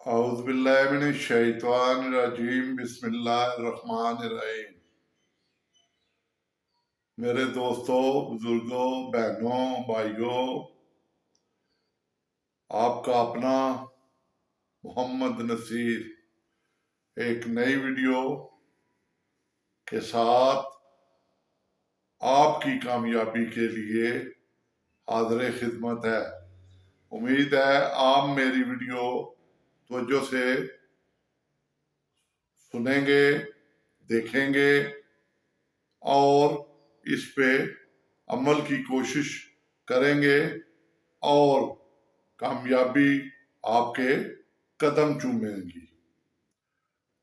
اعوذ باللہ من الشیطان الرجیم بسم اللہ الرحمن الرحیم۔ میرے دوستوں، بزرگوں، بہنوں، بھائیوں، آپ کا اپنا محمد نصیر ایک نئی ویڈیو کے ساتھ آپ کی کامیابی کے لیے حاضر خدمت ہے۔ امید ہے آپ میری ویڈیو توجہ سے سنیں گے، دیکھیں گے اور اس پہ عمل کی کوشش کریں گے اور کامیابی آپ کے قدم چومیں گی۔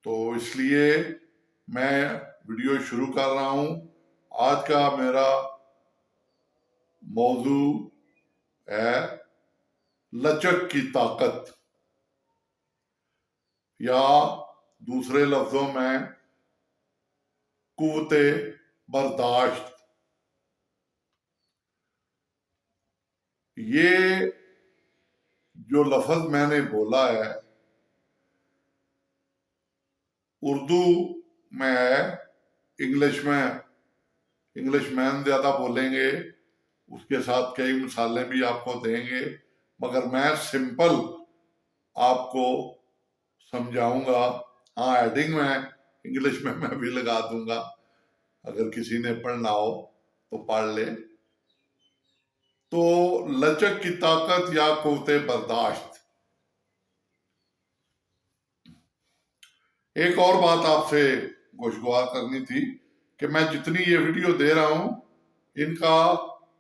تو اس لیے میں ویڈیو شروع کر رہا ہوں۔ آج کا میرا موضوع ہے لچک کی طاقت، یا دوسرے لفظوں میں قوت برداشت۔ یہ جو لفظ میں نے بولا ہے اردو میں ہے، انگلش مین زیادہ بولیں گے، اس کے ساتھ کئی مثالیں بھی آپ کو دیں گے، مگر میں سمپل آپ کو سمجھاؤں گا۔ ہاں، ایڈنگ میں انگلش میں بھی لگا دوں گا، اگر کسی نے پڑھنا ہو تو پڑھ لے۔ تو لچک کی طاقت یا قوت برداشت۔ ایک اور بات آپ سے گوشگوار کرنی تھی کہ میں جتنی یہ ویڈیو دے رہا ہوں ان کا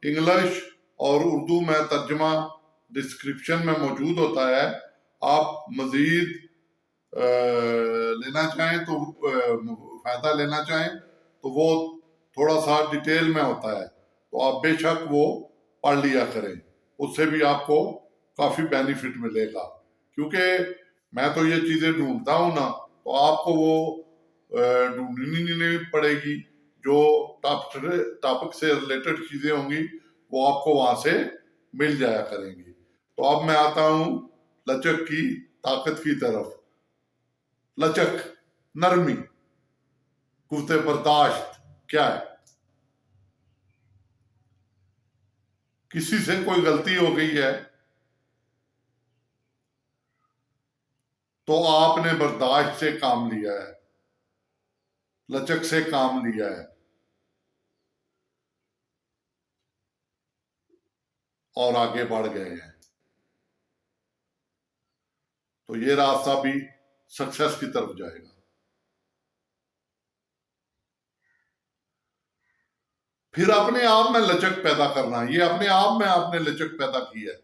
انگلش اور اردو میں ترجمہ ڈسکرپشن میں موجود ہوتا ہے۔ آپ مزید لینا چاہیں تو فائدہ لینا چاہیں تو وہ تھوڑا سا ڈیٹیل میں ہوتا ہے، تو آپ بے شک وہ پڑھ لیا کریں، اس سے بھی آپ کو کافی بینیفٹ ملے گا۔ کیونکہ میں تو یہ چیزیں ڈھونڈتا ہوں نا، تو آپ کو وہ ڈھونڈنی نہیں پڑے گی۔ جو ٹاپک سے ریلیٹڈ چیزیں ہوں گی وہ آپ کو وہاں سے مل جایا کریں گی۔ تو اب میں آتا ہوں لچک کی طاقت کی طرف۔ لچک، نرمی، قوت برداشت کیا ہے؟ کسی سے کوئی غلطی ہو گئی ہے تو آپ نے برداشت سے کام لیا ہے، لچک سے کام لیا ہے اور آگے بڑھ گئے ہیں، تو یہ راستہ بھی سکسیس کی طرف جائے گا۔ پھر اپنے آپ میں لچک پیدا کرنا، یہ اپنے آپ میں آپ نے لچک پیدا کی ہے۔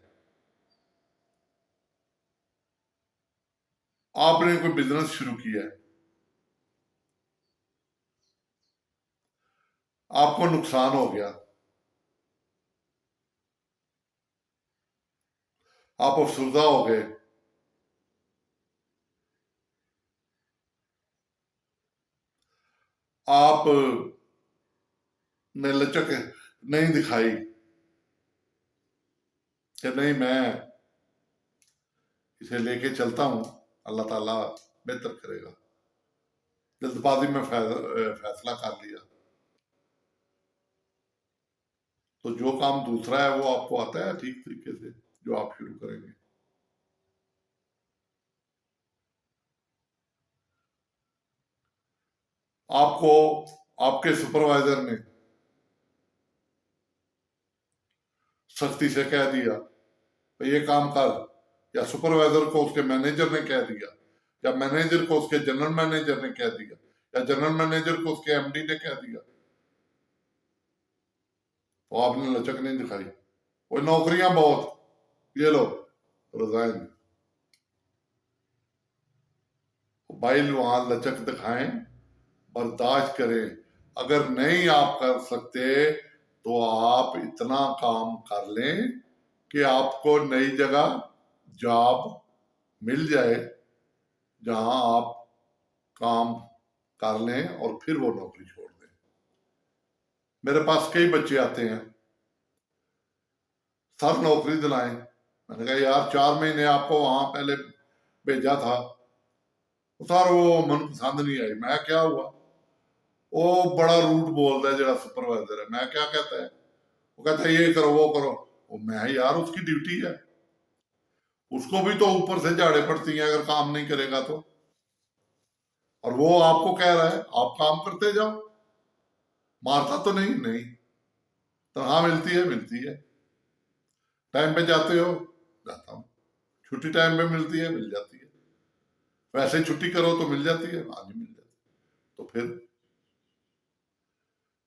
آپ نے کوئی بزنس شروع کیا ہے، آپ کو نقصان ہو گیا، آپ افسردہ ہو گئے، آپ نے لچک نہیں دکھائی کہ نہیں میں اسے لے کے چلتا ہوں، اللہ تعالیٰ بہتر کرے گا، جلد بازی میں فیصلہ کر لیا، تو جو کام دوسرا ہے وہ آپ کو آتا ہے ٹھیک طریقے سے جو آپ شروع کریں گے۔ آپ کو آپ کے سپروائزر نے سختی سے کہہ دیا یہ کام کر، یا سپروائزر کو اس کے مینیجر نے کہہ دیا، یا مینیجر کو اس کے جنرل مینیجر نے کہہ دیا، یا جنرل مینیجر کو اس کے ایم ڈی نے کہہ دیا، تو آپ نے لچک نہیں دکھائی۔ وہ نوکریاں بہت، یہ لو ریزائن۔ بھائی وہاں لچک دکھائیں، برداشت کریں۔ اگر نہیں آپ کر سکتے تو آپ اتنا کام کر لیں کہ آپ کو نئی جگہ جاب مل جائے جہاں آپ کام کر لیں اور پھر وہ نوکری چھوڑ دیں۔ میرے پاس کئی بچے آتے ہیں، سر نوکری دلائیں۔ میں نے کہا یار 4 مہینے آپ کو وہاں پہلے भेजा था, सर वो मन पसंद नहीं आई। मैं क्या हुआ? वो बड़ा रूट बोलता है जरा सुपरवाइजर है। मैं क्या कहता है? वो कहता है ये करो वो करो। वो मैं यार उसकी ड्यूटी है, उसको भी तो ऊपर से झाड़े पड़ती हैं अगर काम नहीं करेगा तो। और वो आपको कह रहा है आप काम करते जाओ, मारता तो नहीं? नहीं। तनख्वाह मिलती है? मिलती है। टाइम पे जाते हो? जाता हूँ। छुट्टी टाइम पे मिलती है? मिल जाती है। वैसे छुट्टी करो तो मिल जाती है? हाँ जी मिल जाती है। तो फिर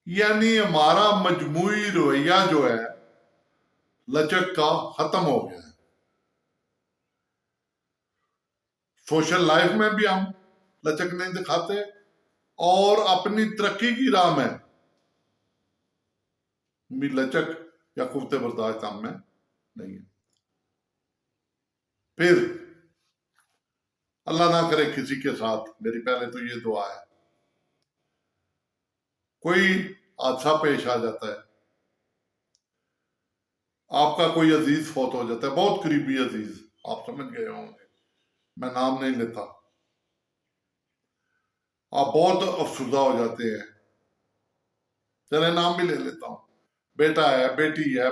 यानी हमारा मजमूई रवैया जो है लचक का खत्म हो गया है। सोशल लाइफ में भी हम लचक नहीं दिखाते, और अपनी तरक्की की राह में भी लचक या कुफ्ते बर्दाश्त हम में नहीं है। फिर अल्लाह ना करे किसी के साथ, मेरी पहले तो ये दुआ है, कोई हादसा पेश आ जाता है, आपका कोई अजीज फौत हो जाता है, बहुत करीबी अजीज, आप समझ गए होंगे, मैं नाम नहीं लेता, आप बहुत अफसुदा हो जाते हैं। चले नाम भी ले लेता हूँ, बेटा है, बेटी है,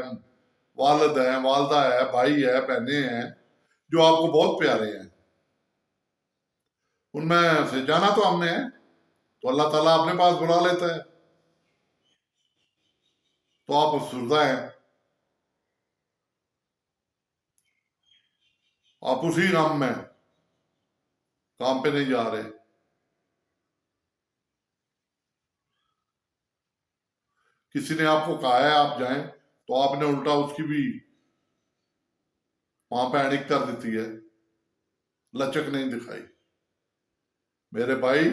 वालिद है, वालदा है, भाई है, बहनें हैं, जो आपको बहुत प्यारे हैं, उनमें से जाना तो हमने है, तो अल्लाह ताला अपने पास बुला लेता है, तो आप अफसुदा हैं, आप उसी गम में काम पे नहीं जा रहे। किसी ने आपको कहा है आप जाएं, तो आपने उल्टा उसकी भी वहां पे एडिक कर देती है, लचक नहीं दिखाई। मेरे भाई,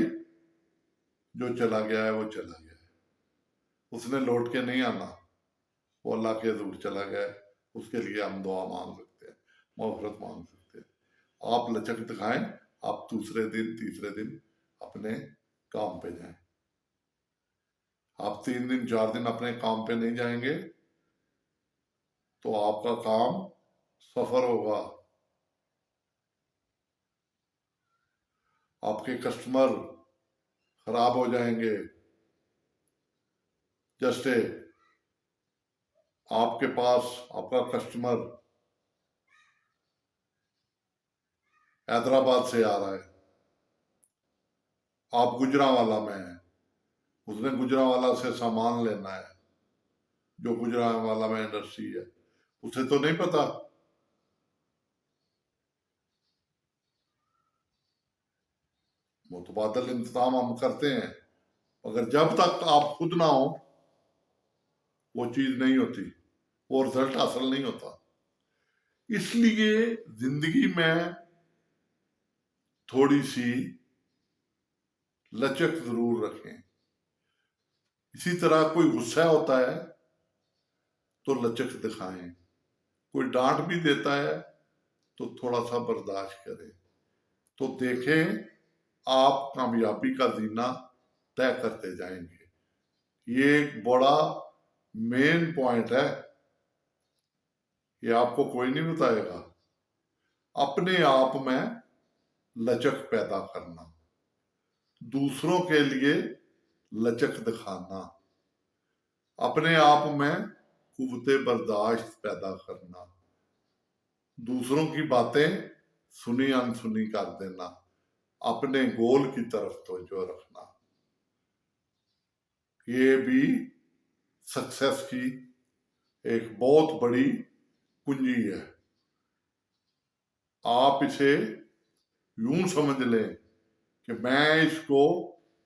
जो चला गया है वो चला गया है, उसने लौट के नहीं आना, वो अल्लाह के हजूर चला गया है, उसके लिए हम दुआ मांग सकते हैं, मग़फ़िरत मांग सकते हैं। आप लचक दिखाएं, आप दूसरे दिन तीसरे दिन अपने काम पे जाएं। आप 3 दिन 4 दिन अपने काम पे नहीं जाएंगे तो आपका काम सफर होगा, आपके कस्टमर खराब हो जाएंगे। जैसे आपके पास आपका कस्टमर हैदराबाद से आ रहा है, आप गुजरांवाला में हैं, उसने गुजरांवाला से सामान लेना है, जो गुजरांवाला में इंडस्ट्री है, उसे तो नहीं पता। मुतबादल इंतजाम हम करते हैं, मगर जब तक आप खुद ना हो वो चीज नहीं होती, वो रिजल्ट हासिल नहीं होता। इसलिए जिंदगी में थोड़ी सी लचक जरूर रखें। इसी तरह कोई गुस्सा होता है तो लचक दिखाएं, कोई डांट भी देता है तो थोड़ा सा बर्दाश्त करें, तो देखें आप कामयाबी का जीना तय करते जाएंगे। ये एक बड़ा मेन पॉइंट है, ये आपको कोई नहीं बताएगा। अपने आप में लचक पैदा करना, दूसरों के लिए लचक दिखाना, अपने आप में कुव्वते बर्दाश्त पैदा करना, दूसरों की बातें सुनी अनसुनी कर देना, अपने गोल की तरफ तवज्जो रखना, ये भी सक्सेस की एक बहुत बड़ी कुंजी है। आप इसे यूं समझ लें कि मैं इसको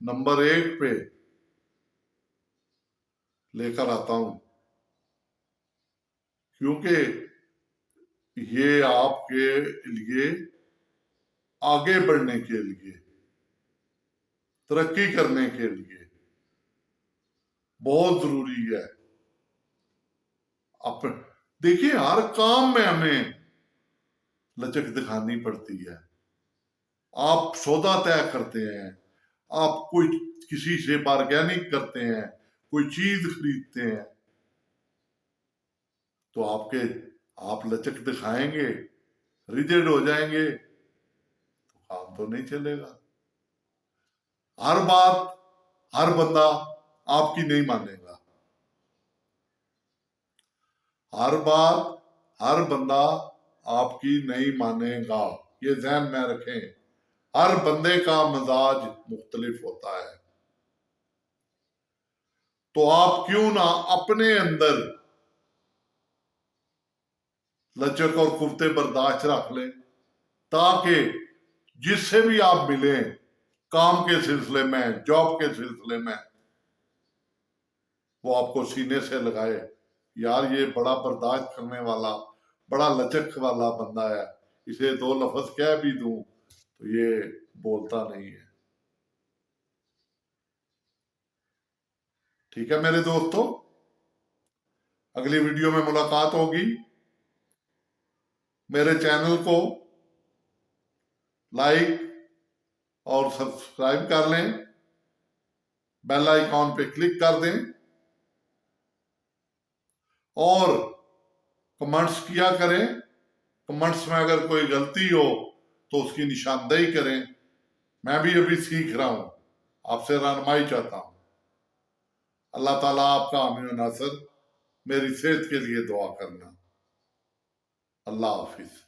नंबर 1 पे लेकर आता हूं, क्योंकि ये आपके लिए आगे बढ़ने के लिए, तरक्की करने के लिए बहुत जरूरी है। आप देखिए, हर काम में हमें लचक दिखानी पड़ती है। आप सौदा तय करते हैं, आप कोई किसी से बार्गेनिंग करते हैं, कोई चीज खरीदते हैं, तो आप लचक दिखाएंगे, रिजिड हो जाएंगे, काम तो नहीं चलेगा। हर बात हर बंदा आपकी नहीं मानेगा, हर बात हर बंदा आपकी नहीं मानेगा, ये ध्यान में रखें। हर बंदे का मिजाज मुख्तलिफ होता है। तो आप क्यों ना अपने अंदर लचक और कुफ्ते बर्दाश्त रख लें, ताकि जिससे भी आप मिलें काम के सिलसिले में, जॉब के सिलसिले में, वो आपको सीने से लगाए, यार ये बड़ा बर्दाश्त करने वाला, बड़ा लचक वाला बंदा है, इसे दो लफ्ज कह भी दूं तो ये बोलता नहीं है। ठीक है मेरे दोस्तों, अगली वीडियो में मुलाकात होगी। मेरे चैनल को लाइक और सब्सक्राइब कर लें, बेल आइकॉन पे क्लिक कर दें और कमेंट्स किया करें। कमेंट्स में अगर कोई गलती हो तो उसकी निशानदेही करें। मैं भी अभी सीख रहा हूं, आपसे रहनुमाई चाहता हूं। अल्लाह ताला आपका आमीन व नासर। मेरी सेहत के लिए दुआ करना। अल्लाह हाफिज।